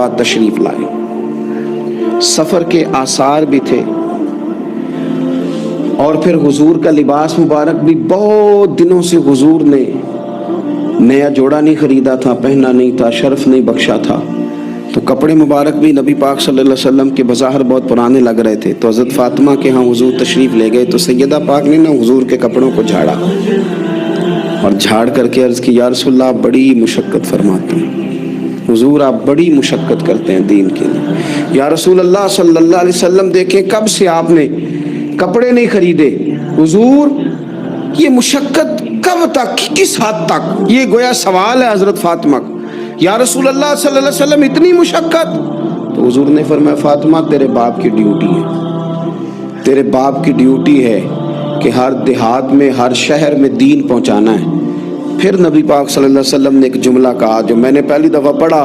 بعد تشریف لائے. سفر کے آثار بھی تھے اور پھر حضور کا لباس مبارک بھی بہت دنوں سے حضور نے نیا جوڑا نہیں خریدا تھا، پہنا نہیں تھا، شرف نہیں بخشا تھا. تو کپڑے مبارک بھی نبی پاک صلی اللہ علیہ وسلم کے بظاہر بہت پرانے لگ رہے تھے. تو حضرت فاطمہ کے ہاں حضور تشریف لے گئے تو سیدہ پاک نے نا حضور کے کپڑوں کو جھاڑا اور جھاڑ کر کے عرض کی، یا رسول اللہ آپ بڑی مشقت فرماتے ہیں، حضور آپ بڑی مشقت کرتے ہیں دین کے لیے. یا رسول اللہ صلی اللہ علیہ وسلم دیکھیں کب سے آپ نے کپڑے نہیں خریدے، حضور یہ مشقت کب تک، کس حد تک؟ یہ گویا سوال ہے حضرت فاطمہ کا. یا رسول اللہ صلی اللہ علیہ وسلم اتنی مشقت؟ تو حضور نے فرمایا فاطمہ تیرے باپ کی ڈیوٹی ہے، تیرے باپ کی ڈیوٹی ہے کہ ہر دیہات میں ہر شہر میں دین پہنچانا ہے. پھر نبی پاک صلی اللہ علیہ وسلم نے ایک جملہ کہا جو میں نے پہلی دفعہ پڑھا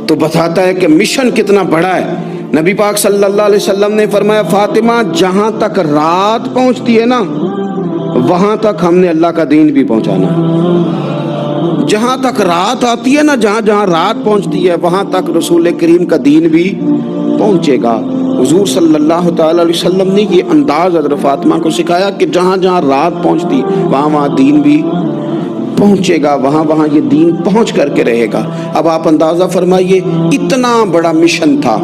تو بتاتا ہے کہ مشن کتنا بڑا ہے. نبی پاک صلی اللہ علیہ وسلم نے فرمایا فاطمہ جہاں تک رات پہنچتی ہے نا وہاں تک ہم نے اللہ کا دین بھی پہنچانا ہے. جہاں تک رات آتی ہے نا، جہاں جہاں رات پہنچتی ہے وہاں تک رسول کریم کا دین بھی پہنچے گا. حضور صلی اللہ تعالی علیہ وسلم نے یہ انداز حضرت فاطمہ کو سکھایا کہ جہاں جہاں رات پہنچتی وہاں وہاں دین بھی پہنچے گا، وہاں وہاں یہ دین پہنچ کر کے رہے گا. اب آپ اندازہ فرمائیے اتنا بڑا مشن تھا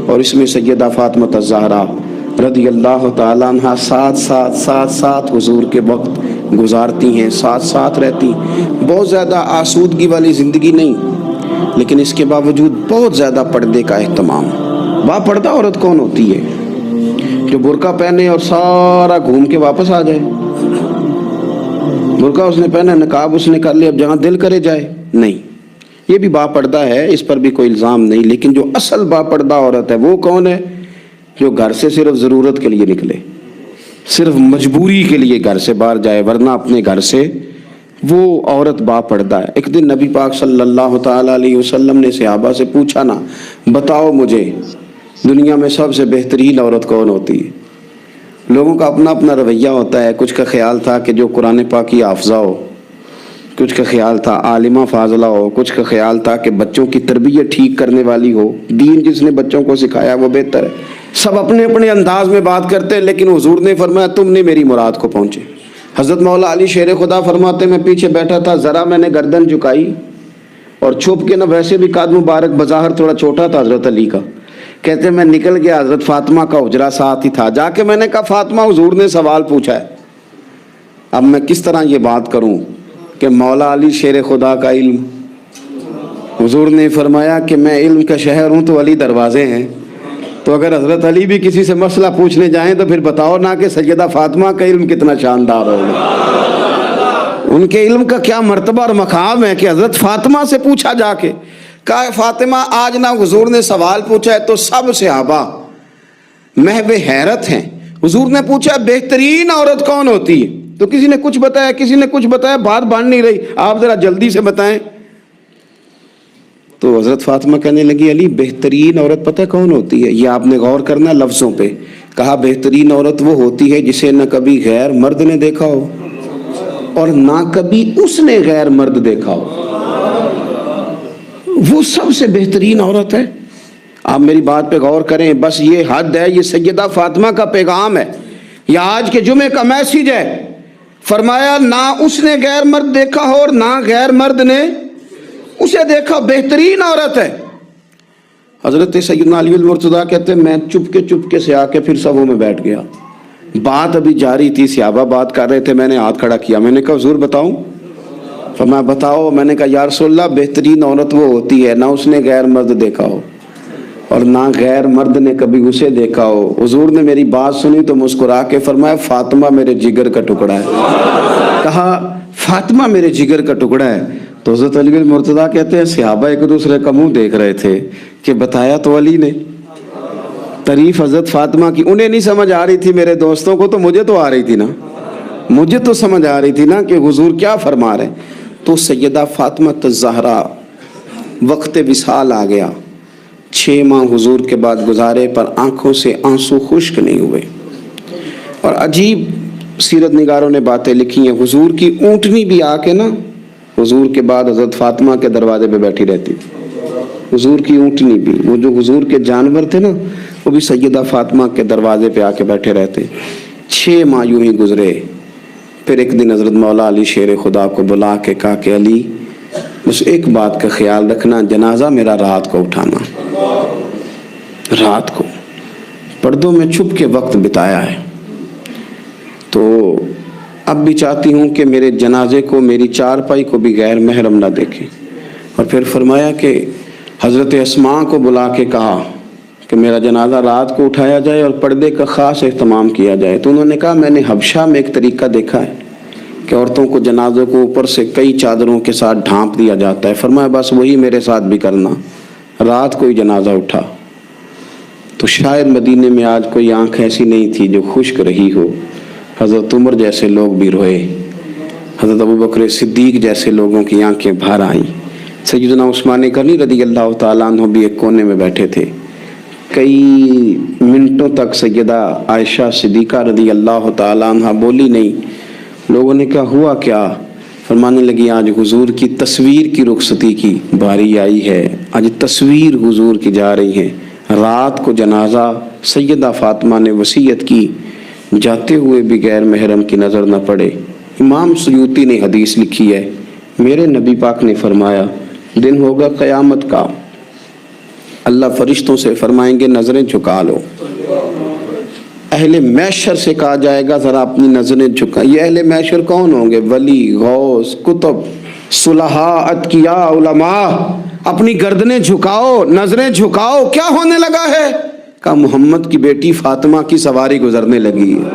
اور اس میں سیدہ فاطمہ الزہرا رضی اللہ تعالیٰ عنہ ساتھ حضور کے وقت گزارتی ہیں، ساتھ رہتی. بہت زیادہ آسودگی والی زندگی نہیں، لیکن اس کے باوجود بہت زیادہ پردے کا اہتمام. با پردہ عورت کون ہوتی ہے؟ جو برقع پہنے اور سارا گھوم کے واپس آ جائے. برقع اس نے پہنا، نقاب اس نے کر لیا، اب جہاں دل کرے جائے. نہیں، یہ بھی با پردہ ہے، اس پر بھی کوئی الزام نہیں. لیکن جو اصل با پردہ عورت ہے وہ کون ہے؟ جو گھر سے صرف ضرورت کے لیے نکلے، صرف مجبوری کے لیے گھر سے باہر جائے، ورنہ اپنے گھر سے، وہ عورت با پردہ ہے. ایک دن نبی پاک صلی اللہ تعالی علیہ وسلم نے صحابہ سے پوچھا نا، بتاؤ مجھے دنیا میں سب سے بہترین عورت کون ہوتی ہے؟ لوگوں کا اپنا اپنا رویہ ہوتا ہے. کچھ کا خیال تھا کہ جو قرآن پاک کی حافظہ ہو، کچھ کا خیال تھا عالمہ فاضلہ ہو، کچھ کا خیال تھا کہ بچوں کی تربیت ٹھیک کرنے والی ہو، دین جس نے بچوں کو سکھایا وہ بہتر ہے. سب اپنے اپنے انداز میں بات کرتے ہیں، لیکن حضور نے فرمایا تم نے میری مراد کو پہنچے. حضرت مولا علی شیر خدا فرماتے میں پیچھے بیٹھا تھا، ذرا میں نے گردن جھکائی اور چھپ کے، نہ ویسے بھی قد مبارک بظاہر تھوڑا چھوٹا تھا حضرت علی کا، کہتے میں نکل گیا، حضرت فاطمہ کا حجرہ ساتھ ہی تھا. جا کے میں نے کہا فاطمہ حضور نے سوال پوچھا ہے. اب میں کس طرح یہ بات کروں کہ مولا علی شیر خدا کا علم؟ حضور نے فرمایا کہ میں علم کا شہر ہوں تو علی دروازے ہیں. تو اگر حضرت علی بھی کسی سے مسئلہ پوچھنے جائیں تو پھر بتاؤ نا کہ سیدہ فاطمہ کا علم کتنا شاندار ہوگا، ان کے علم کا کیا مرتبہ اور مقام ہے کہ حضرت فاطمہ سے پوچھا جا کے. کہا فاطمہ آج نہ حضور نے سوال پوچھا ہے تو سب صحابہ محو حیرت ہیں. حضور نے پوچھا بہترین عورت کون ہوتی ہے؟ تو کسی نے کچھ بتایا، کسی نے کچھ بتایا، بات بن نہیں رہی، آپ ذرا جلدی سے بتائیں. تو حضرت فاطمہ کہنے لگی علی بہترین عورت پتہ کون ہوتی ہے؟ یہ آپ نے غور کرنا لفظوں پہ. کہا بہترین عورت وہ ہوتی ہے جسے نہ کبھی غیر مرد نے دیکھا ہو اور نہ کبھی اس نے غیر مرد دیکھا ہو، وہ سب سے بہترین عورت ہے. آپ میری بات پہ غور کریں، بس یہ حد ہے، یہ سیدہ فاطمہ کا پیغام ہے، یہ آج کے جمعے کا میسیج ہے. فرمایا نہ اس نے غیر مرد دیکھا ہو اور نہ غیر مرد نے اسے دیکھا، بہترین عورت ہے. حضرت سیدنا علی المرتضیٰ کہتے ہیں میں چپ کے سے آ کے پھر صفوں میں بیٹھ گیا. بات ابھی جاری تھی، صحابہ بات کر رہے تھے، میں نے ہاتھ کھڑا کیا، میں نے کہا حضور بتاؤں؟ فرمایا بتاؤ. میں نے کہا یا رسول اللہ بہترین عورت وہ ہوتی ہے نہ اس نے غیر مرد دیکھا ہو اور نہ غیر مرد نے کبھی اسے دیکھا ہو. حضور نے میری بات سنی تو مسکرا کے فرمایا فاطمہ میرے جگر کا ٹکڑا ہے. کہا فاطمہ میرے جگر کا ٹکڑا ہے. تو حضرت علی المرتضیٰ کہتے ہیں صحابہ ایک دوسرے کا منہ دیکھ رہے تھے کہ بتایا تو علی نے. تعریف حضرت فاطمہ کی انہیں نہیں سمجھ آ رہی تھی، میرے دوستوں کو تو مجھے تو آ رہی تھی نا، مجھے تو سمجھ آ رہی تھی نا کہ حضور کیا فرما رہے. تو سیدہ فاطمہ الزہرا وقت وصال آ گیا. 6 ماہ حضور کے بعد گزارے پر آنکھوں سے آنسو خشک نہیں ہوئے. اور عجیب سیرت نگاروں نے باتیں لکھی ہیں. حضور کی اونٹنی بھی آ کے نا حضور کے بعد حضرت فاطمہ کے دروازے پہ بیٹھی رہتی تھی. حضور کی اونٹنی بھی، وہ جو حضور کے جانور تھے نا وہ بھی سیدہ فاطمہ کے دروازے پہ آ کے بیٹھے رہتے۔ 6 ماہ یوں ہی گزرے۔ پھر ایک دن حضرت مولا علی شیر خدا کو بلا کے کہا کہ علی بس ایک بات کا خیال رکھنا، جنازہ میرا رات کو اٹھانا۔ رات کو پردوں میں چھپ کے وقت بتایا ہے، تو اب بھی چاہتی ہوں کہ میرے جنازے کو، میری چارپائی کو بھی غیر محرم نہ دیکھیں۔ اور پھر فرمایا کہ حضرت اسماء کو بلا کے کہا کہ میرا جنازہ رات کو اٹھایا جائے اور پردے کا خاص اہتمام کیا جائے۔ تو انہوں نے کہا میں نے حبشہ میں ایک طریقہ دیکھا ہے کہ عورتوں کو جنازوں کو اوپر سے کئی چادروں کے ساتھ ڈھانپ دیا جاتا ہے۔ فرمایا بس وہی میرے ساتھ بھی کرنا۔ رات کو ہی جنازہ اٹھا۔ تو شاید مدینے میں آج کوئی آنکھ ایسی نہیں تھی جو خشک رہی ہو۔ حضرت عمر جیسے لوگ بھی روئے، حضرت ابوبکر صدیق جیسے لوگوں کی آنکھیں بھر آئیں، سیدنا عثمان غنی رضی اللہ تعالیٰ عنہ بھی ایک کونے میں بیٹھے تھے۔ کئی منٹوں تک سیدہ عائشہ صدیقہ رضی اللہ تعالیٰ عنہ بولی نہیں۔ لوگوں نے کہا ہوا کیا؟ فرمانے لگی آج حضور کی تصویر کی رخصتی کی باری آئی ہے، آج تصویر حضور کی جا رہی ہے۔ رات کو جنازہ سیدہ فاطمہ نے وصیت کی جاتے ہوئے بھی غیر محرم کی نظر نہ پڑے۔ امام سیوطی نے حدیث لکھی ہے، میرے نبی پاک نے فرمایا دن ہوگا قیامت کا، اللہ فرشتوں سے فرمائیں گے نظریں جھکا لو۔ اہل محشر سے کہا جائے گا ذرا اپنی نظریں جھکا۔ یہ اہل محشر کون ہوں گے؟ ولی، غوث، کتب، صلحاء، اتقیاء، علماء۔ اپنی گردنیں جھکاؤ، نظریں جھکاؤ، کیا ہونے لگا ہے؟ کہا محمد کی بیٹی فاطمہ کی سواری گزرنے لگی ہے۔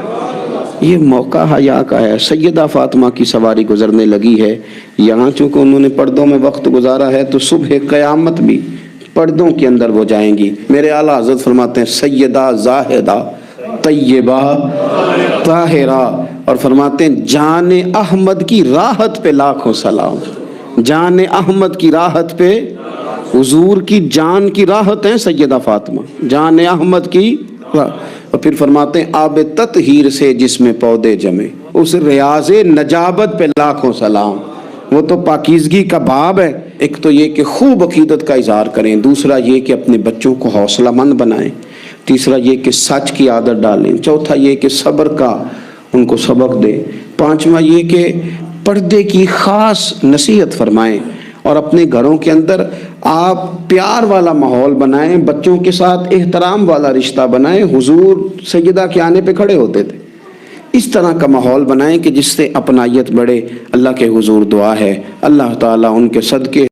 یہ موقع حیا کا ہے، سیدہ فاطمہ کی سواری گزرنے لگی ہے۔ یہاں چونکہ انہوں نے پردوں میں وقت گزارا ہے تو صبح قیامت بھی پردوں کے اندر وہ جائیں گی۔ میرے اعلیٰ حضرت فرماتے ہیں سیدہ زاہدہ طیبہ طاہرہ، اور فرماتے ہیں جان احمد کی راحت پہ لاکھوں سلام۔ جان احمد کی راحت پہ، حضور کی جان کی راحت ہیں سیدہ فاطمہ، جان احمد کی۔ اور پھر فرماتے ہیں آب تطہیر سے جس میں پودے جمے، اس ریاض نجابت پہ لاکھوں سلام۔ وہ تو پاکیزگی کا باب ہے۔ ایک تو یہ کہ خوب عقیدت کا اظہار کریں، دوسرا یہ کہ اپنے بچوں کو حوصلہ مند بنائیں، تیسرا یہ کہ سچ کی عادت ڈالیں، چوتھا یہ کہ صبر کا ان کو سبق دیں، پانچواں یہ کہ پردے کی خاص نصیحت فرمائیں، اور اپنے گھروں کے اندر آپ پیار والا ماحول بنائیں، بچوں کے ساتھ احترام والا رشتہ بنائیں۔ حضور سیدہ کے آنے پہ کھڑے ہوتے تھے، اس طرح کا ماحول بنائیں کہ جس سے اپنائیت بڑھے۔ اللہ کے حضور دعا ہے اللہ تعالیٰ ان کے صدقے